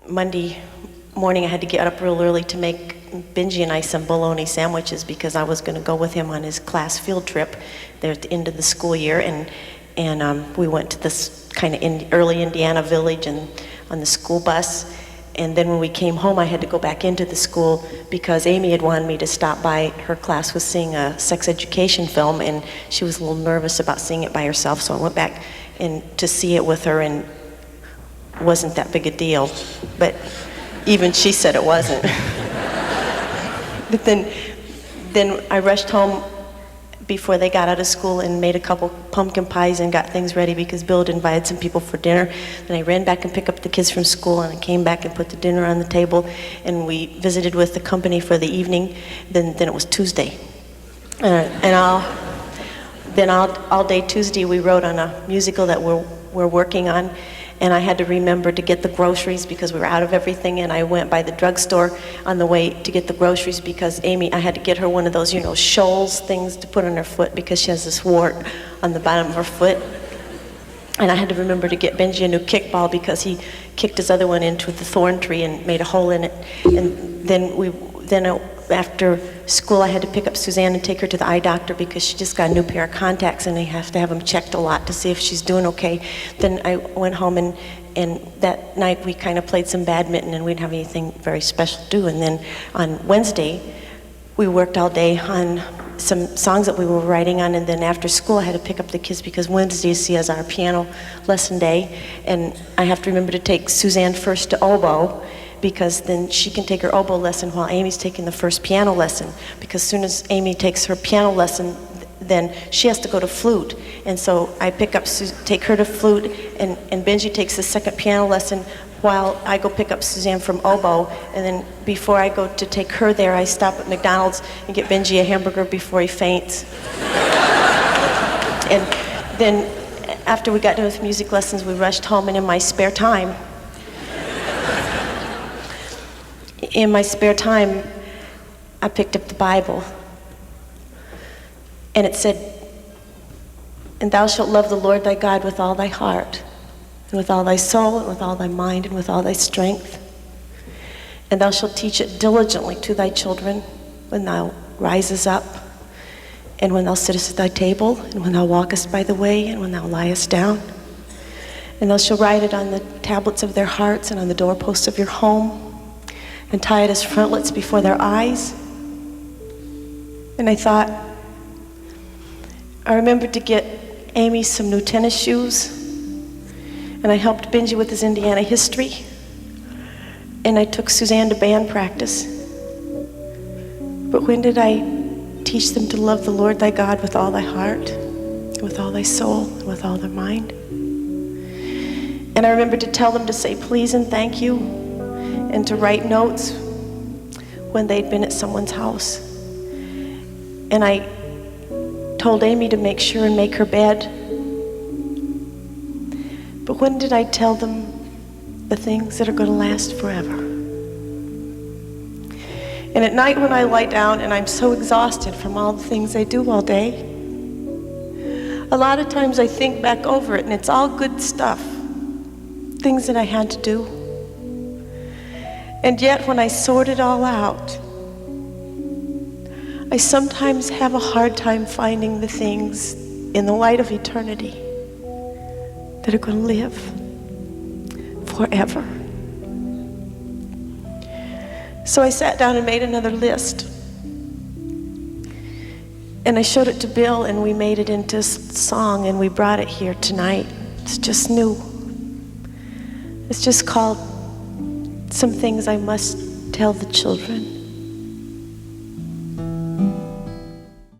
Monday morning I had to get up real early to make Benji and I some bologna sandwiches because I was going to go with him on his class field trip there at the end of the school year, and we went to this kind of early Indiana village and on the school bus. And then when we came home, I had to go back into the school because Amy had wanted me to stop by. Her class was seeing a sex education film, and she was a little nervous about seeing it by herself, so I went back to see it with her, and it wasn't that big a deal. But even she said it wasn't. But then I rushed home before they got out of school and made a couple pumpkin pies and got things ready because Bill had invited some people for dinner. Then I ran back and picked up the kids from school, and I came back and put the dinner on the table, and we visited with the company for the evening. Then it was Tuesday. All day Tuesday we wrote on a musical that we're working on, and I had to remember to get the groceries because we were out of everything, and I went by the drugstore on the way to get the groceries because Amy, I had to get her one of those, shoals things to put on her foot because she has this wart on the bottom of her foot. And I had to remember to get Benji a new kickball because he kicked his other one into the thorn tree and made a hole in it. And then after school, I had to pick up Suzanne and take her to the eye doctor because she just got a new pair of contacts and they have to have them checked a lot to see if she's doing okay. Then I went home and that night we kind of played some badminton and we didn't have anything very special to do. And then on Wednesday, we worked all day on some songs that we were writing on, and then after school I had to pick up the kids because Wednesdays is our piano lesson day, and I have to remember to take Suzanne first to oboe because then she can take her oboe lesson while Amy's taking the first piano lesson, because as soon as Amy takes her piano lesson, then she has to go to flute. And so I take her to flute, and Benji takes the second piano lesson while I go pick up Suzanne from oboe. And then before I go to take her there, I stop at McDonald's and get Benji a hamburger before he faints. And then after we got done with music lessons, we rushed home, and in my spare time, I picked up the Bible. And it said, "And thou shalt love the Lord thy God with all thy heart, and with all thy soul, and with all thy mind, and with all thy strength. And thou shalt teach it diligently to thy children when thou risest up, and when thou sittest at thy table, and when thou walkest by the way, and when thou liest down. And thou shalt write it on the tablets of their hearts, and on the doorposts of your home, and tie it as frontlets before their eyes." And I remembered to get Amy some new tennis shoes, and I helped Benji with his Indiana history, and I took Suzanne to band practice. But when did I teach them to love the Lord thy God with all thy heart, with all thy soul, and with all thy mind? And I remembered to tell them to say please and thank you, and to write notes when they'd been at someone's house. And I told Amy to make sure and make her bed. But when did I tell them the things that are going to last forever? And at night when I lie down and I'm so exhausted from all the things I do all day, a lot of times I think back over it and it's all good stuff, things that I had to do. And yet when I sort it all out, I sometimes have a hard time finding the things in the light of eternity that are going to live forever. So I sat down and made another list. And I showed it to Bill, and we made it into a song, and we brought it here tonight. It's just new. It's just called "Some Things I Must Tell the Children."